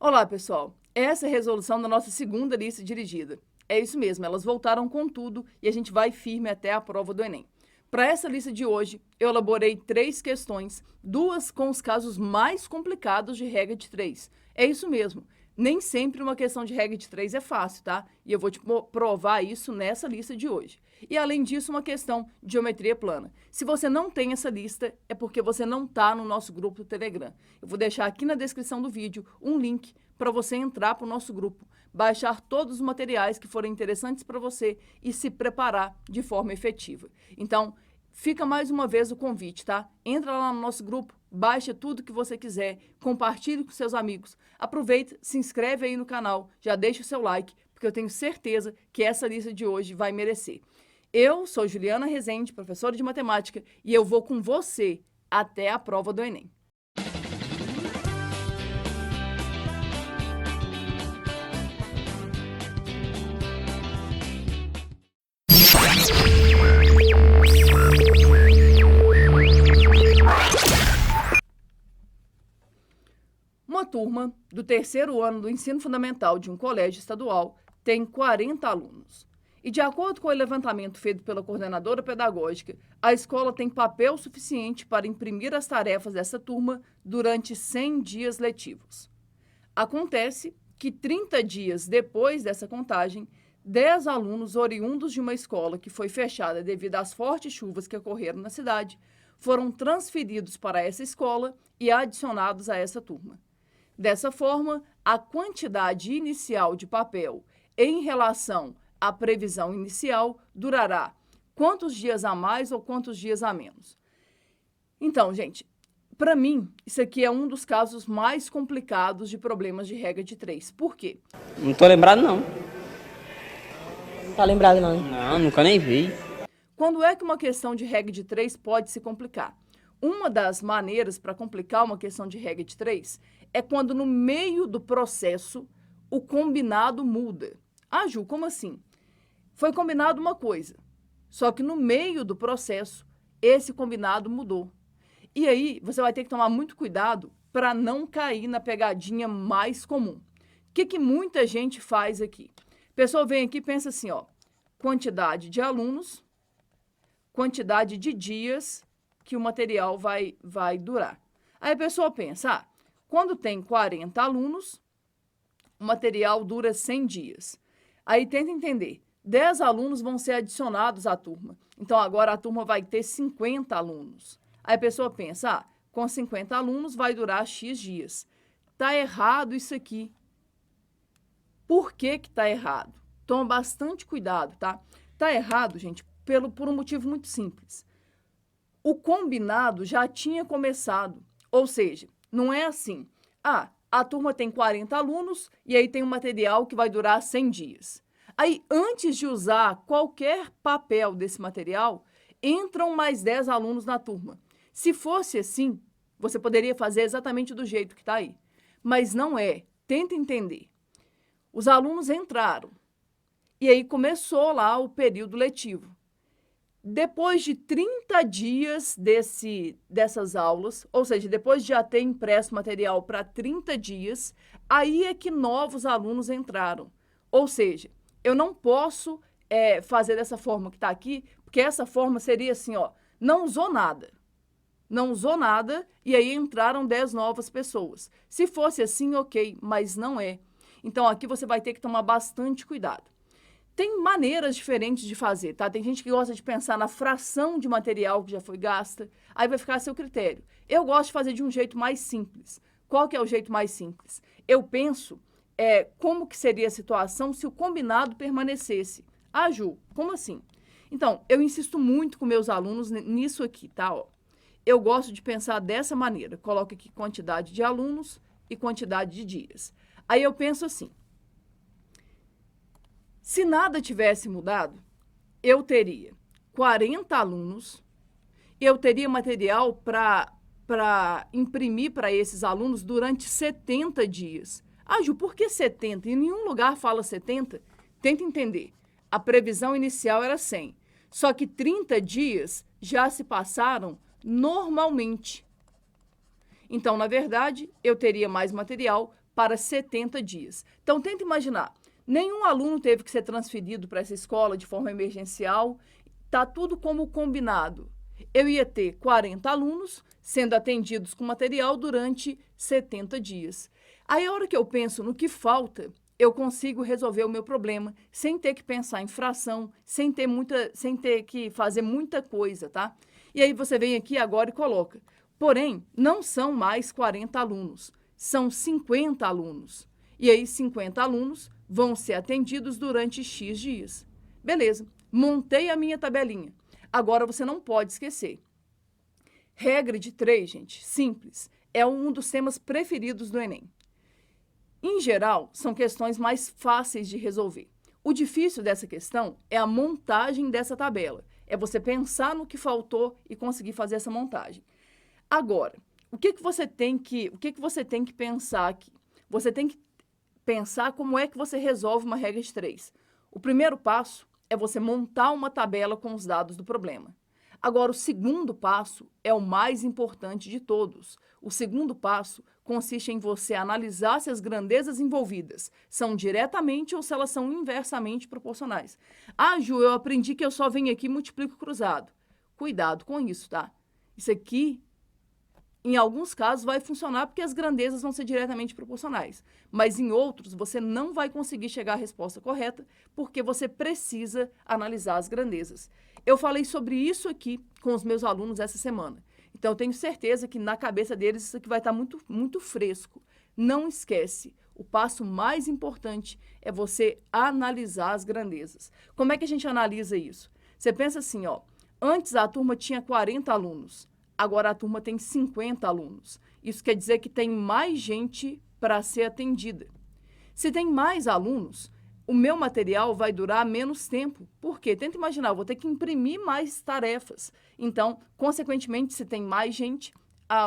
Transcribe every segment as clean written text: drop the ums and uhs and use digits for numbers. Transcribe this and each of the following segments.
Olá, pessoal. Essa é a resolução da nossa segunda lista dirigida. É isso mesmo, elas voltaram com tudo e a gente vai firme até a prova do Enem. Para essa lista de hoje, eu elaborei 3 questões, 2 com os casos mais complicados de regra de 3. É isso mesmo, nem sempre uma questão de regra de 3 é fácil, tá? E eu vou te provar isso nessa lista de hoje. E além disso, uma questão de geometria plana. Se você não tem essa lista, é porque você não está no nosso grupo do Telegram. Eu vou deixar aqui na descrição do vídeo um link para você entrar para o nosso grupo, baixar todos os materiais que forem interessantes para você e se preparar de forma efetiva. Então, fica mais uma vez o convite, tá? Entra lá no nosso grupo, baixa tudo que você quiser, compartilhe com seus amigos, aproveita, se inscreve aí no canal, já deixa o seu like, porque eu tenho certeza que essa lista de hoje vai merecer. Eu sou Juliana Rezende, professora de matemática, e eu vou com você até a prova do Enem. Uma turma do terceiro ano do ensino fundamental de um colégio estadual tem 40 alunos. E, de acordo com o levantamento feito pela coordenadora pedagógica, a escola tem papel suficiente para imprimir as tarefas dessa turma durante 100 dias letivos. Acontece que 30 dias depois dessa contagem, 10 alunos oriundos de uma escola que foi fechada devido às fortes chuvas que ocorreram na cidade foram transferidos para essa escola e adicionados a essa turma. Dessa forma, a quantidade inicial de papel em relação à previsão inicial durará quantos dias a mais ou quantos dias a menos. Então, gente, para mim, isso aqui é um dos casos mais complicados de problemas de regra de 3. Por quê? Não tô lembrado, não. Não tá lembrado, não. Não, nunca nem vi. Quando é que uma questão de regra de 3 pode se complicar? Uma das maneiras para complicar uma questão de regra de 3 é quando no meio do processo o combinado muda. Ah, Ju, como assim? Foi combinado uma coisa, só que no meio do processo esse combinado mudou. E aí você vai ter que tomar muito cuidado para não cair na pegadinha mais comum. O que muita gente faz aqui? A pessoa vem aqui e pensa assim, ó, quantidade de alunos, quantidade de dias que o material vai durar. Aí a pessoa pensa, quando tem 40 alunos, o material dura 100 dias. Aí tenta entender, 10 alunos vão ser adicionados à turma. Então, agora a turma vai ter 50 alunos. Aí a pessoa pensa, com 50 alunos vai durar X dias. Está errado isso aqui. Por que está errado? Toma bastante cuidado, tá? Está errado, gente, por um motivo muito simples. O combinado já tinha começado, ou seja, não é assim, a turma tem 40 alunos e aí tem um material que vai durar 100 dias. Aí, antes de usar qualquer papel desse material, entram mais 10 alunos na turma. Se fosse assim, você poderia fazer exatamente do jeito que está aí. Mas não é. Tenta entender. Os alunos entraram e aí começou lá o período letivo. Depois de 30 dias dessas aulas, ou seja, depois de já ter impresso material para 30 dias, aí é que novos alunos entraram. Ou seja, eu não posso fazer dessa forma que está aqui, porque essa forma seria assim, ó, não usou nada. Não usou nada e aí entraram 10 novas pessoas. Se fosse assim, ok, mas não é. Então, aqui você vai ter que tomar bastante cuidado. Tem maneiras diferentes de fazer, tá? Tem gente que gosta de pensar na fração de material que já foi gasta, aí vai ficar a seu critério. Eu gosto de fazer de um jeito mais simples. Qual que é o jeito mais simples? Eu penso como que seria a situação se o combinado permanecesse. Ah, Ju, como assim? Então, eu insisto muito com meus alunos nisso aqui, tá? Ó, eu gosto de pensar dessa maneira. Coloco aqui quantidade de alunos e quantidade de dias. Aí eu penso assim, se nada tivesse mudado, eu teria 40 alunos, eu teria material para imprimir para esses alunos durante 70 dias. Ah, Ju, por que 70? Em nenhum lugar fala 70. Tenta entender. A previsão inicial era 100. Só que 30 dias já se passaram normalmente. Então, na verdade, eu teria mais material para 70 dias. Então, tenta imaginar, nenhum aluno teve que ser transferido para essa escola de forma emergencial, está tudo como combinado. Eu ia ter 40 alunos sendo atendidos com material durante 70 dias. Aí, a hora que eu penso no que falta, eu consigo resolver o meu problema sem ter que pensar em fração, sem ter que fazer muita coisa, tá? E aí você vem aqui agora e coloca. Porém, não são mais 40 alunos, são 50 alunos. E aí 50 alunos vão ser atendidos durante X dias. Beleza, montei a minha tabelinha. Agora você não pode esquecer. Regra de 3, gente, simples, é um dos temas preferidos do Enem. Em geral, são questões mais fáceis de resolver. O difícil dessa questão é a montagem dessa tabela. É você pensar no que faltou e conseguir fazer essa montagem. Agora, o que você tem que pensar aqui? Você tem que pensar como é que você resolve uma regra de 3. O primeiro passo é você montar uma tabela com os dados do problema. Agora, o segundo passo é o mais importante de todos. O segundo passo consiste em você analisar se as grandezas envolvidas são diretamente ou se elas são inversamente proporcionais. Ah, Ju, eu aprendi que eu só venho aqui e multiplico cruzado. Cuidado com isso, tá? Isso aqui, em alguns casos, vai funcionar porque as grandezas vão ser diretamente proporcionais. Mas em outros, você não vai conseguir chegar à resposta correta porque você precisa analisar as grandezas. Eu falei sobre isso aqui com os meus alunos essa semana. Então, eu tenho certeza que na cabeça deles isso aqui vai estar muito, muito fresco. Não esquece, o passo mais importante é você analisar as grandezas. Como é que a gente analisa isso? Você pensa assim, ó, antes a turma tinha 40 alunos, agora a turma tem 50 alunos. Isso quer dizer que tem mais gente para ser atendida. Se tem mais alunos, o meu material vai durar menos tempo. Por quê? Tenta imaginar, eu vou ter que imprimir mais tarefas. Então, consequentemente, se tem mais gente,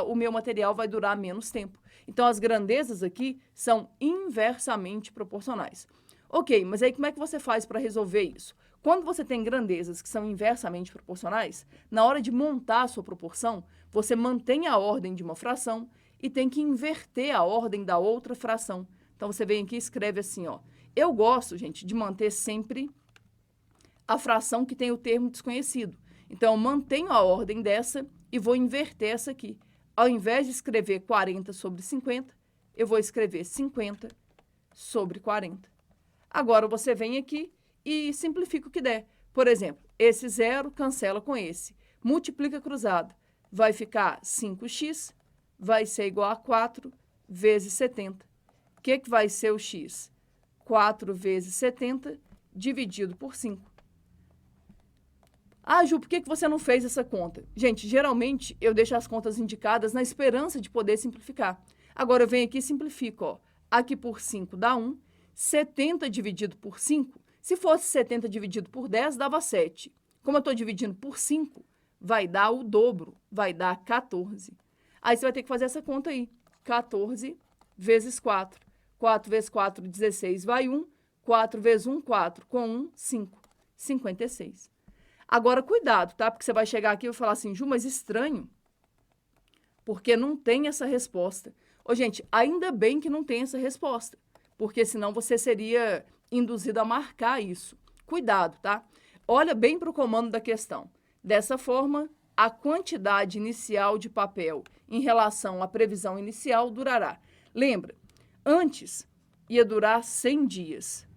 o meu material vai durar menos tempo. Então, as grandezas aqui são inversamente proporcionais. Ok, mas aí como é que você faz para resolver isso? Quando você tem grandezas que são inversamente proporcionais, na hora de montar a sua proporção, você mantém a ordem de uma fração e tem que inverter a ordem da outra fração. Então, você vem aqui e escreve assim, ó. Eu gosto, gente, de manter sempre a fração que tem o termo desconhecido. Então, eu mantenho a ordem dessa e vou inverter essa aqui. Ao invés de escrever 40 sobre 50, eu vou escrever 50 sobre 40. Agora, você vem aqui e simplifica o que der. Por exemplo, esse 0 cancela com esse. Multiplica cruzado. Vai ficar 5x, vai ser igual a 4 vezes 70. O que vai ser o x? 4 vezes 70 dividido por 5. Ah, Ju, por que você não fez essa conta? Gente, geralmente eu deixo as contas indicadas na esperança de poder simplificar. Agora eu venho aqui e simplifico, ó. Aqui por 5 dá 1. 70 dividido por 5, se fosse 70 dividido por 10, dava 7. Como eu estou dividindo por 5, vai dar o dobro, vai dar 14. Aí você vai ter que fazer essa conta aí. 14 vezes 4. 4 vezes 4, 16, vai 1. 4 vezes 1, 4. Com 1, 5. 56. Agora, cuidado, tá? Porque você vai chegar aqui e vai falar assim, Ju, mas estranho, porque não tem essa resposta. Ô, gente, ainda bem que não tem essa resposta, porque senão você seria induzido a marcar isso. Cuidado, tá? Olha bem para o comando da questão. Dessa forma, a quantidade inicial de papel em relação à previsão inicial durará. Lembra, antes ia durar 100 dias.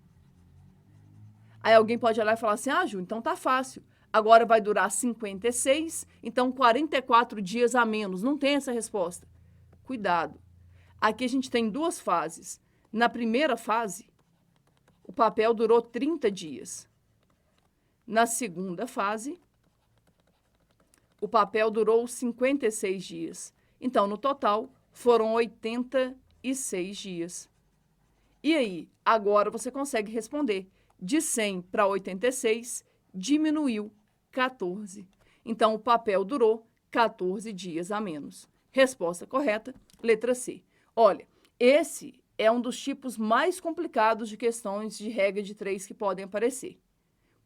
Aí alguém pode olhar e falar assim, ah, Ju, então tá fácil. Agora vai durar 56, então 44 dias a menos. Não tem essa resposta. Cuidado. Aqui a gente tem duas fases. Na primeira fase, o papel durou 30 dias. Na segunda fase, o papel durou 56 dias. Então, no total, foram 86 dias. E aí, agora você consegue responder. De 100 para 86, diminuiu 14. Então, o papel durou 14 dias a menos. Resposta correta, letra C. Olha, esse é um dos tipos mais complicados de questões de regra de 3 que podem aparecer.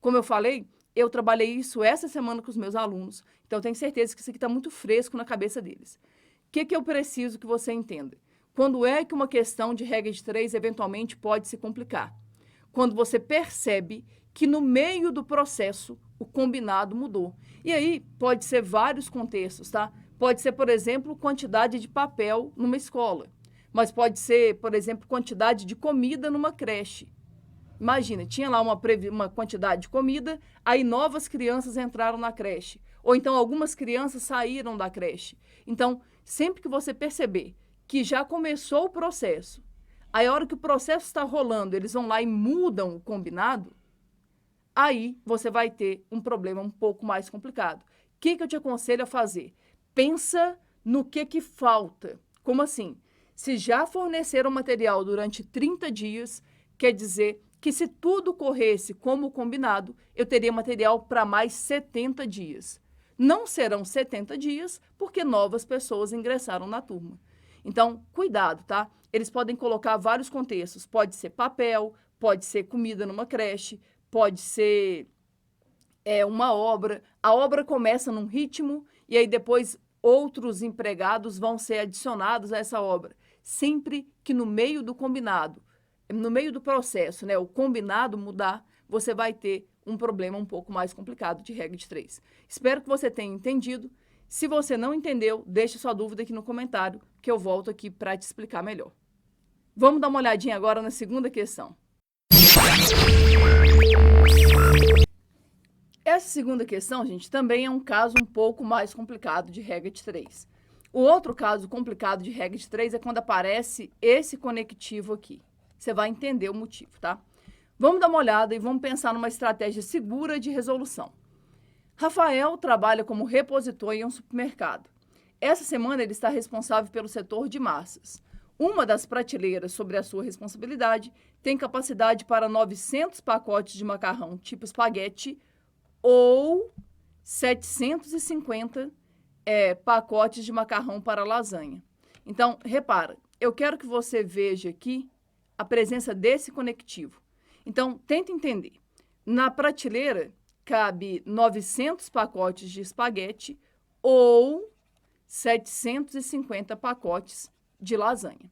Como eu falei, eu trabalhei isso essa semana com os meus alunos, então eu tenho certeza que isso aqui está muito fresco na cabeça deles. O que eu preciso que você entenda? quando é que uma questão de regra de 3 eventualmente pode se complicar? Quando você percebe que no meio do processo o combinado mudou. E aí pode ser vários contextos, tá? Pode ser, por exemplo, quantidade de papel numa escola, mas pode ser, por exemplo, quantidade de comida numa creche. Imagina, tinha lá uma quantidade de comida, aí novas crianças entraram na creche. Ou então algumas crianças saíram da creche. Então, sempre que você perceber que já começou o processo, aí a hora que o processo está rolando, eles vão lá e mudam o combinado, aí você vai ter um problema um pouco mais complicado. O que eu te aconselho a fazer? Pensa no que falta. Como assim? Se já forneceram material durante 30 dias, quer dizer que se tudo corresse como combinado, eu teria material para mais 70 dias. Não serão 70 dias, porque novas pessoas ingressaram na turma. Então, cuidado, tá? Eles podem colocar vários contextos. Pode ser papel, pode ser comida numa creche, pode ser uma obra. A obra começa num ritmo e aí depois outros empregados vão ser adicionados a essa obra. Sempre que no meio do combinado, no meio do processo, né, o combinado mudar, você vai ter um problema um pouco mais complicado de regra de 3. Espero que você tenha entendido. Se você não entendeu, deixe sua dúvida aqui no comentário, que eu volto aqui para te explicar melhor. Vamos dar uma olhadinha agora na segunda questão. Essa segunda questão, gente, também é um caso um pouco mais complicado de regra de 3. O outro caso complicado de regra de 3 é quando aparece esse conectivo aqui. Você vai entender o motivo, tá? Vamos dar uma olhada e vamos pensar numa estratégia segura de resolução. Rafael trabalha como repositor em um supermercado. Essa semana ele está responsável pelo setor de massas. Uma das prateleiras sobre a sua responsabilidade tem capacidade para 900 pacotes de macarrão tipo espaguete ou 750 pacotes de macarrão para lasanha. Então, repara, eu quero que você veja aqui a presença desse conectivo. Então, tenta entender. Na prateleira, cabe 900 pacotes de espaguete ou 750 pacotes de lasanha.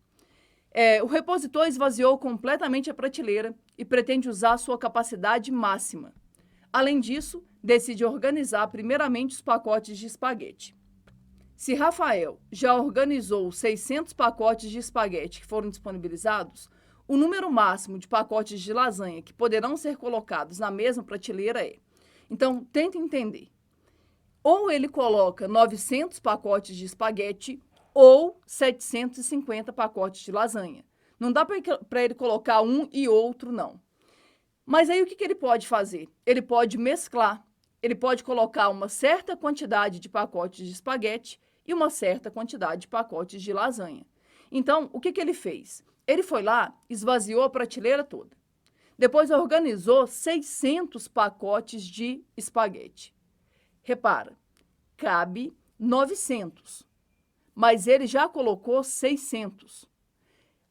O repositor esvaziou completamente a prateleira e pretende usar sua capacidade máxima. Além disso, decide organizar primeiramente os pacotes de espaguete. Se Rafael já organizou 600 pacotes de espaguete que foram disponibilizados, o número máximo de pacotes de lasanha que poderão ser colocados na mesma prateleira é. Então, tenta entender. Ou ele coloca 900 pacotes de espaguete ou 750 pacotes de lasanha. Não dá para ele colocar um e outro, não. Mas aí o que ele pode fazer? Ele pode mesclar. Ele pode colocar uma certa quantidade de pacotes de espaguete e uma certa quantidade de pacotes de lasanha. Então, o que ele fez? Ele foi lá, esvaziou a prateleira toda. Depois organizou 600 pacotes de espaguete. Repara, cabe 900, mas ele já colocou 600.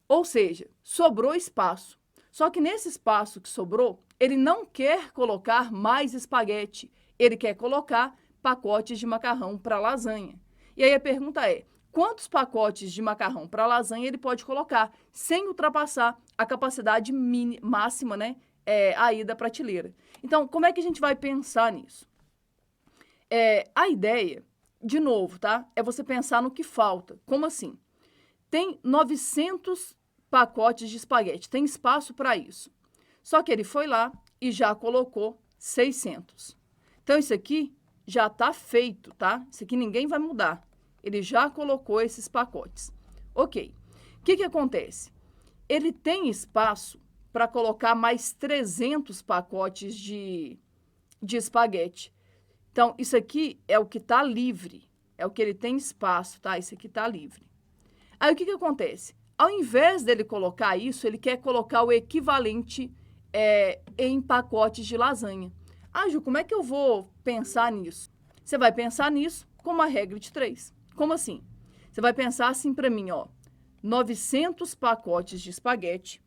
Ou seja, sobrou espaço. Só que nesse espaço que sobrou, ele não quer colocar mais espaguete. Ele quer colocar pacotes de macarrão para lasanha. E aí a pergunta é, quantos pacotes de macarrão para lasanha ele pode colocar sem ultrapassar a capacidade máxima, né, aí da prateleira? Então, como é que a gente vai pensar nisso? A ideia, de novo, tá? É você pensar no que falta. Como assim? Tem 900 pacotes de espaguete, tem espaço para isso. Só que ele foi lá e já colocou 600. Então, isso aqui já está feito, tá? Isso aqui ninguém vai mudar. Ele já colocou esses pacotes. Ok. O que acontece? Ele tem espaço para colocar mais 300 pacotes de espaguete. Então, isso aqui é o que está livre. É o que ele tem espaço, tá? Isso aqui está livre. Aí, o que acontece? Ao invés dele colocar isso, ele quer colocar o equivalente em pacotes de lasanha. Ah, Ju, como é que eu vou pensar nisso? Você vai pensar nisso com uma regra de 3. Como assim? Você vai pensar assim para mim, ó. 900 pacotes de espaguete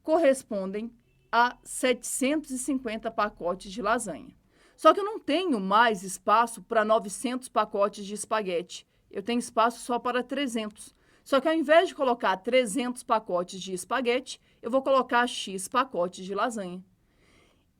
correspondem a 750 pacotes de lasanha. Só que eu não tenho mais espaço para 900 pacotes de espaguete. Eu tenho espaço só para 300. Só que ao invés de colocar 300 pacotes de espaguete, eu vou colocar X pacotes de lasanha.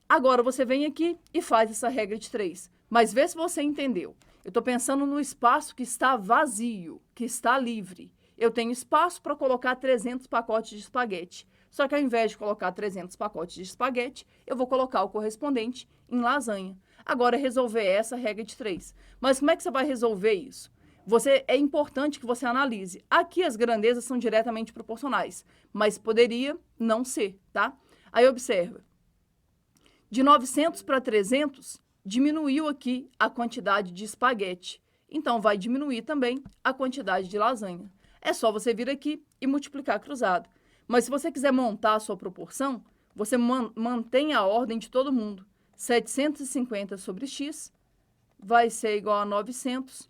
Agora você vem aqui e faz essa regra de 3. Mas vê se você entendeu. Eu estou pensando no espaço que está vazio, que está livre. Eu tenho espaço para colocar 300 pacotes de espaguete. Só que ao invés de colocar 300 pacotes de espaguete, eu vou colocar o correspondente em lasanha. Agora é resolver essa regra de 3. Mas como é que você vai resolver isso? É importante que você analise. Aqui as grandezas são diretamente proporcionais, mas poderia não ser, tá? Aí observa. De 900 para 300, diminuiu aqui a quantidade de espaguete. Então, vai diminuir também a quantidade de lasanha. É só você vir aqui e multiplicar cruzado. Mas se você quiser montar a sua proporção, você mantém a ordem de todo mundo. 750 sobre x vai ser igual a 900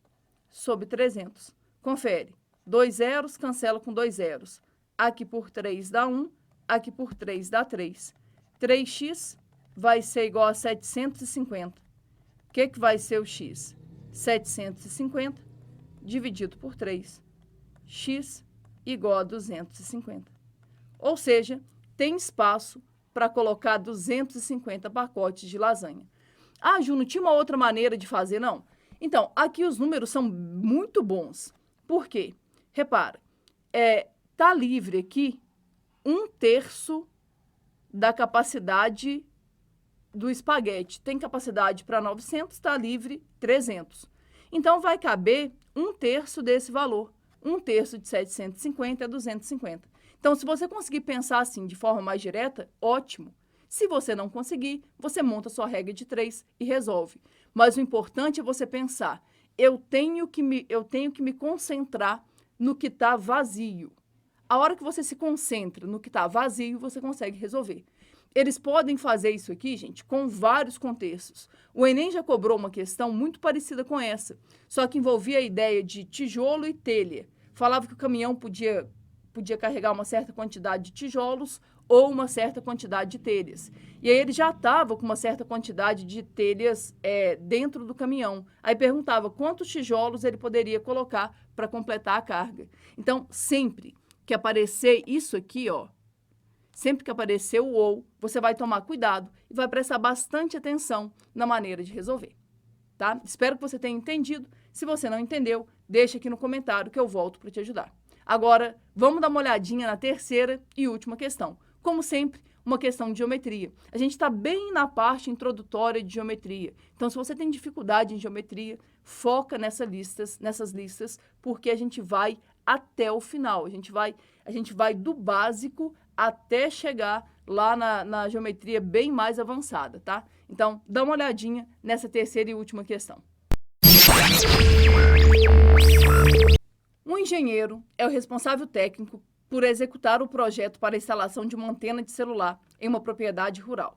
sobre 300. Confere. 2 zeros, cancela com 2 zeros. Aqui por 3 dá 1, aqui por 3 dá 3. 3x vai ser igual a 750. O que vai ser o x? 750 dividido por 3. X igual a 250. Ou seja, tem espaço para colocar 250 pacotes de lasanha. Ah, Ju, não tinha uma outra maneira de fazer, não? Então, aqui os números são muito bons. Por quê? Repara, tá livre aqui 1/3 da capacidade do espaguete. Tem capacidade para 900, está livre 300. Então, vai caber 1/3 desse valor. 1/3 de 750 é 250. Então, se você conseguir pensar assim de forma mais direta, ótimo. Se você não conseguir, você monta sua regra de 3 e resolve. Mas o importante é você pensar, eu tenho que me concentrar no que está vazio. A hora que você se concentra no que está vazio, você consegue resolver. Eles podem fazer isso aqui, gente, com vários contextos. O Enem já cobrou uma questão muito parecida com essa, só que envolvia a ideia de tijolo e telha. Falava que o caminhão podia carregar uma certa quantidade de tijolos ou uma certa quantidade de telhas. E aí ele já estava com uma certa quantidade de telhas dentro do caminhão. Aí perguntava quantos tijolos ele poderia colocar para completar a carga. Então, sempre que aparecer isso aqui, ó, sempre que aparecer o ou, você vai tomar cuidado e vai prestar bastante atenção na maneira de resolver, tá? Espero que você tenha entendido. Se você não entendeu, deixa aqui no comentário que eu volto para te ajudar. Agora, vamos dar uma olhadinha na terceira e última questão. Como sempre, uma questão de geometria. A gente está bem na parte introdutória de geometria. Então, se você tem dificuldade em geometria, foca nessas listas, porque a gente vai até o final. A gente vai do básico até chegar lá na geometria bem mais avançada, tá? Então, dá uma olhadinha nessa terceira e última questão. Um engenheiro é o responsável técnico por executar o projeto para a instalação de uma antena de celular em uma propriedade rural.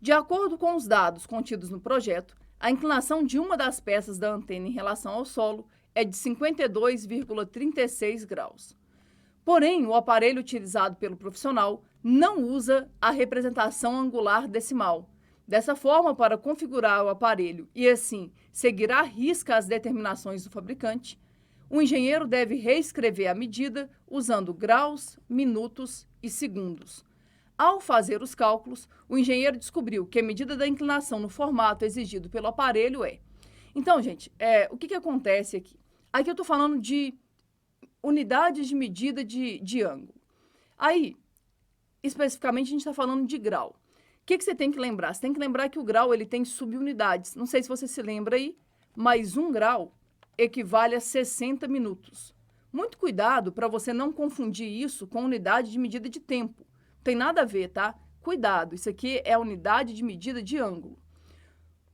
De acordo com os dados contidos no projeto, a inclinação de uma das peças da antena em relação ao solo é de 52,36 graus. Porém, o aparelho utilizado pelo profissional não usa a representação angular decimal. Dessa forma, para configurar o aparelho e, assim, seguir à risca as determinações do fabricante, o engenheiro deve reescrever a medida usando graus, minutos e segundos. Ao fazer os cálculos, o engenheiro descobriu que a medida da inclinação no formato exigido pelo aparelho é... Então, gente, o que acontece aqui? Aqui eu estou falando de unidades de medida de ângulo. Aí, especificamente, a gente está falando de grau. O que você tem que lembrar? Você tem que lembrar que o grau ele tem subunidades. Não sei se você se lembra aí, mas 1 grau equivale a 60 minutos. Muito cuidado para você não confundir isso com unidade de medida de tempo. Não tem nada a ver, tá? Cuidado, isso aqui é a unidade de medida de ângulo.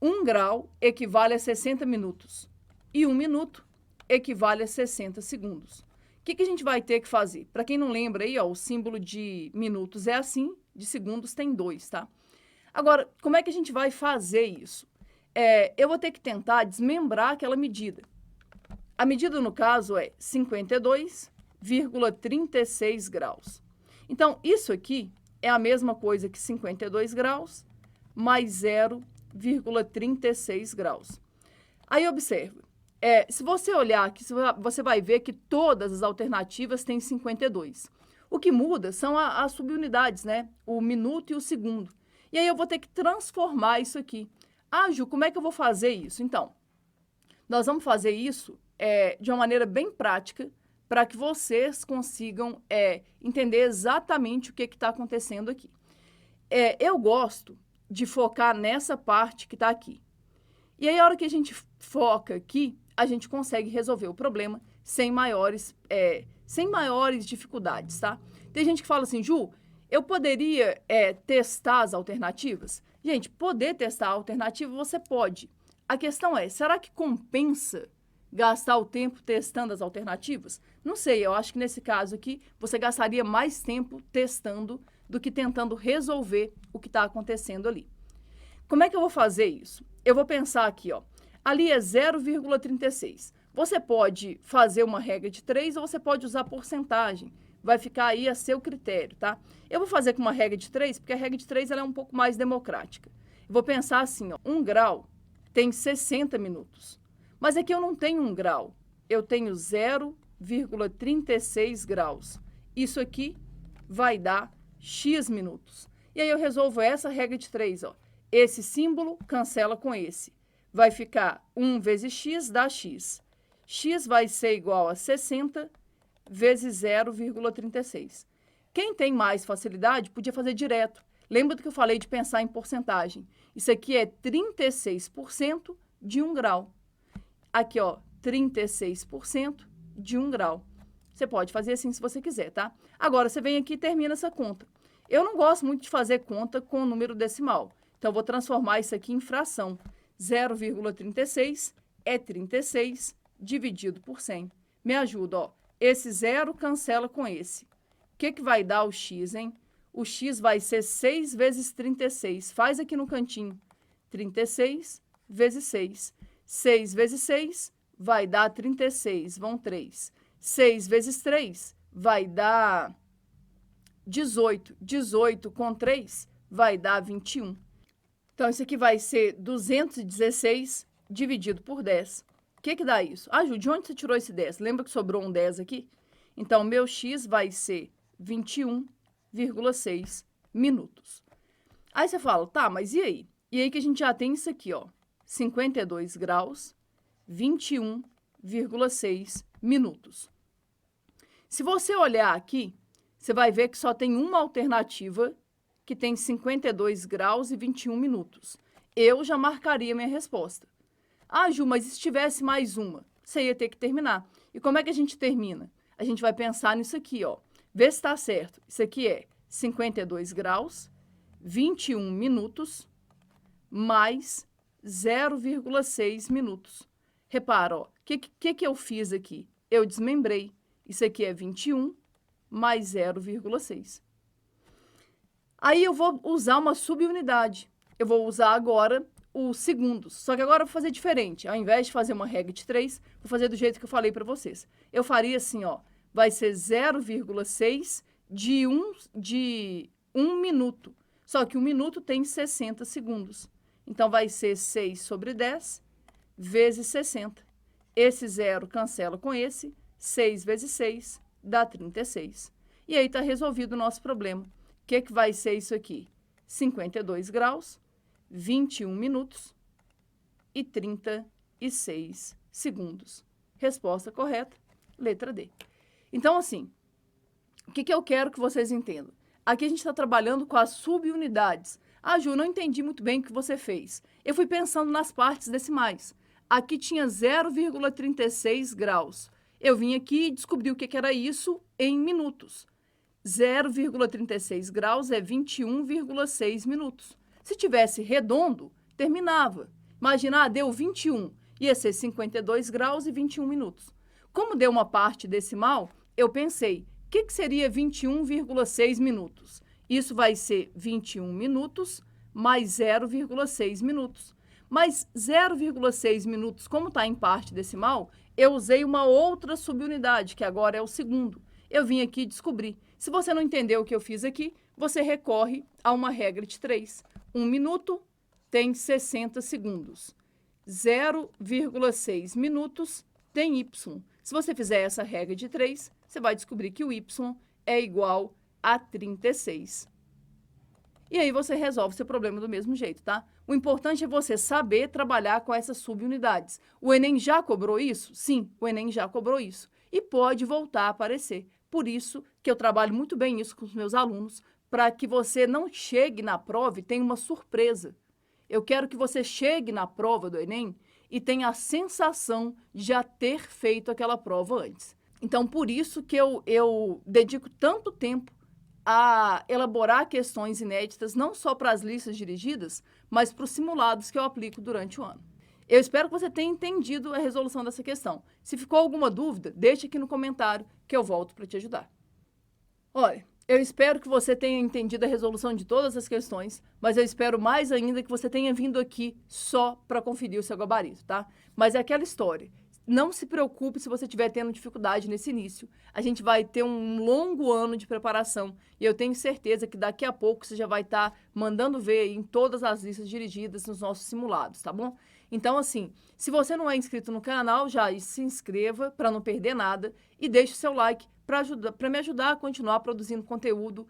1 grau equivale a 60 minutos e 1 minuto equivale a 60 segundos. O que a gente vai ter que fazer? Para quem não lembra aí, ó, o símbolo de minutos é assim, de segundos tem 2, tá? Agora, como é que a gente vai fazer isso? Eu vou ter que tentar desmembrar aquela medida. A medida, no caso, é 52,36 graus. Então, isso aqui é a mesma coisa que 52 graus mais 0,36 graus. Aí, observa. Se você olhar aqui, você vai ver que todas as alternativas têm 52. O que muda são as subunidades, né? O minuto e o segundo. E aí eu vou ter que transformar isso aqui. Ah, Ju, como é que eu vou fazer isso? Então, nós vamos fazer isso de uma maneira bem prática para que vocês consigam entender exatamente o que está acontecendo aqui. Eu gosto de focar nessa parte que está aqui. E aí, a hora que a gente foca aqui, a gente consegue resolver o problema sem maiores dificuldades, tá? Tem gente que fala assim, Ju, eu poderia testar as alternativas? Gente, poder testar a alternativa você pode. A questão é, será que compensa gastar o tempo testando as alternativas? Não sei, eu acho que nesse caso aqui, você gastaria mais tempo testando do que tentando resolver o que está acontecendo ali. Como é que eu vou fazer isso? Eu vou pensar aqui, ó, ali é 0,36. Você pode fazer uma regra de 3 ou você pode usar porcentagem. Vai ficar aí a seu critério, tá? Eu vou fazer com uma regra de 3, porque a regra de 3 ela é um pouco mais democrática. Eu vou pensar assim, ó, 1 grau tem 60 minutos. Mas aqui eu não tenho 1 grau, eu tenho 0,36 graus. Isso aqui vai dar x minutos. E aí eu resolvo essa regra de 3, ó. Esse símbolo cancela com esse. Vai ficar 1 vezes x dá x. X vai ser igual a 60 vezes 0,36. Quem tem mais facilidade podia fazer direto. Lembra do que eu falei de pensar em porcentagem? Isso aqui é 36% de 1 grau. Aqui, ó, 36% de 1 grau. Você pode fazer assim se você quiser, tá? Agora, você vem aqui e termina essa conta. Eu não gosto muito de fazer conta com número decimal. Então, eu vou transformar isso aqui em fração. 0,36 é 36 dividido por 100. Me ajuda, ó. Esse 0 cancela com esse. O que vai dar o x, hein? O x vai ser 6 vezes 36. Faz aqui no cantinho. 36 vezes 6. 6 vezes 6 vai dar 36, vão 3. 6 vezes 3 vai dar 18. 18 com 3 vai dar 21. Então, isso aqui vai ser 216 dividido por 10. O que dá isso? Ah, Ju, de onde você tirou esse 10? Lembra que sobrou um 10 aqui? Então, meu x vai ser 21,6 minutos. Aí você fala, tá, mas e aí? E aí que a gente já tem isso aqui, ó. 52 graus, 21,6 minutos. Se você olhar aqui, você vai ver que só tem uma alternativa que tem 52 graus e 21 minutos. Eu já marcaria minha resposta. Ah, Ju, mas se tivesse mais uma, você ia ter que terminar. E como é que a gente termina? A gente vai pensar nisso aqui, ó. Vê se está certo. Isso aqui é 52 graus, 21 minutos, mais 0,6 minutos. Repara, ó, o que eu fiz aqui? Eu desmembrei. Isso aqui é 21 mais 0,6. Aí eu vou usar uma subunidade. Eu vou usar agora os segundos. Só que agora eu vou fazer diferente. Ao invés de fazer uma regra de 3, vou fazer do jeito que eu falei para vocês. Eu faria assim, ó. Vai ser 0,6 de 1 minuto. Só que 1 minuto tem 60 segundos. Então, vai ser 6 sobre 10 vezes 60. Esse 0 cancela com esse. 6 vezes 6 dá 36. E aí está resolvido o nosso problema. O que vai ser isso aqui? 52 graus, 21 minutos e 36 segundos. Resposta correta, letra D. Então, assim, o que eu quero que vocês entendam? Aqui a gente está trabalhando com as subunidades. Ah, Ju, não entendi muito bem o que você fez. Eu fui pensando nas partes decimais. Aqui tinha 0,36 graus. Eu vim aqui e descobri o que era isso em minutos. 0,36 graus é 21,6 minutos. Se tivesse redondo, terminava. Imagina, deu 21, ia ser 52 graus e 21 minutos. Como deu uma parte decimal, eu pensei, o que seria 21,6 minutos? Isso vai ser 21 minutos mais 0,6 minutos. Mas 0,6 minutos, como está em parte decimal, eu usei uma outra subunidade, que agora é o segundo. Eu vim aqui e descobri. Se você não entendeu o que eu fiz aqui, você recorre a uma regra de 3. 1 minuto tem 60 segundos. 0,6 minutos tem y. Se você fizer essa regra de 3, você vai descobrir que o y é igual a 36. E aí você resolve seu problema do mesmo jeito, tá? O importante é você saber trabalhar com essas subunidades. O Enem já cobrou isso? Sim, o Enem já cobrou isso. E pode voltar a aparecer. Por isso que eu trabalho muito bem isso com os meus alunos, para que você não chegue na prova e tenha uma surpresa. Eu quero que você chegue na prova do Enem e tenha a sensação de já ter feito aquela prova antes. Então, por isso que eu dedico tanto tempo a elaborar questões inéditas, não só para as listas dirigidas, mas para os simulados que eu aplico durante o ano. Eu espero que você tenha entendido a resolução dessa questão. Se ficou alguma dúvida, deixe aqui no comentário que eu volto para te ajudar. Olha, eu espero que você tenha entendido a resolução de todas as questões, mas eu espero mais ainda que você tenha vindo aqui só para conferir o seu gabarito, tá? Mas é aquela história. Não se preocupe se você estiver tendo dificuldade nesse início. A gente vai ter um longo ano de preparação e eu tenho certeza que daqui a pouco você já vai estar mandando ver em todas as listas dirigidas nos nossos simulados, tá bom? Então, assim, se você não é inscrito no canal, já se inscreva para não perder nada e deixe o seu like para me ajudar a continuar produzindo conteúdo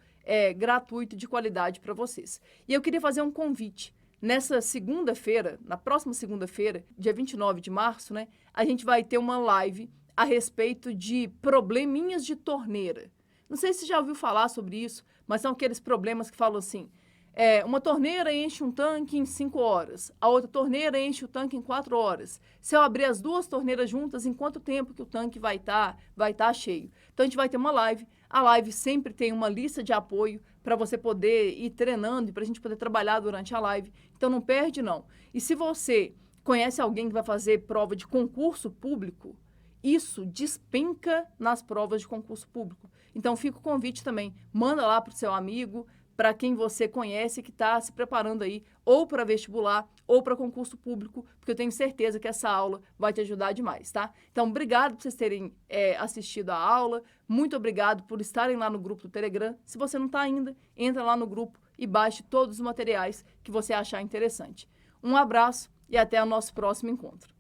gratuito e de qualidade para vocês. E eu queria fazer um convite. Nessa segunda-feira, na próxima segunda-feira, dia 29 de março, né, a gente vai ter uma live a respeito de probleminhas de torneira. Não sei se você já ouviu falar sobre isso, mas são aqueles problemas que falam assim, uma torneira enche um tanque em 5 horas, a outra torneira enche o tanque em 4 horas. Se eu abrir as duas torneiras juntas, em quanto tempo que o tanque vai tá cheio? Então, a gente vai ter uma live. A live sempre tem uma lista de apoio para você poder ir treinando e para a gente poder trabalhar durante a live. Então, não perde, não. E se você conhece alguém que vai fazer prova de concurso público, isso despenca nas provas de concurso público. Então, fica o convite também. Manda lá para o seu amigo, para quem você conhece que está se preparando aí, ou para vestibular, ou para concurso público, porque eu tenho certeza que essa aula vai te ajudar demais, tá? Então, obrigado por vocês terem assistido a aula, muito obrigado por estarem lá no grupo do Telegram. Se você não está ainda, entra lá no grupo e baixe todos os materiais que você achar interessante. Um abraço e até o nosso próximo encontro.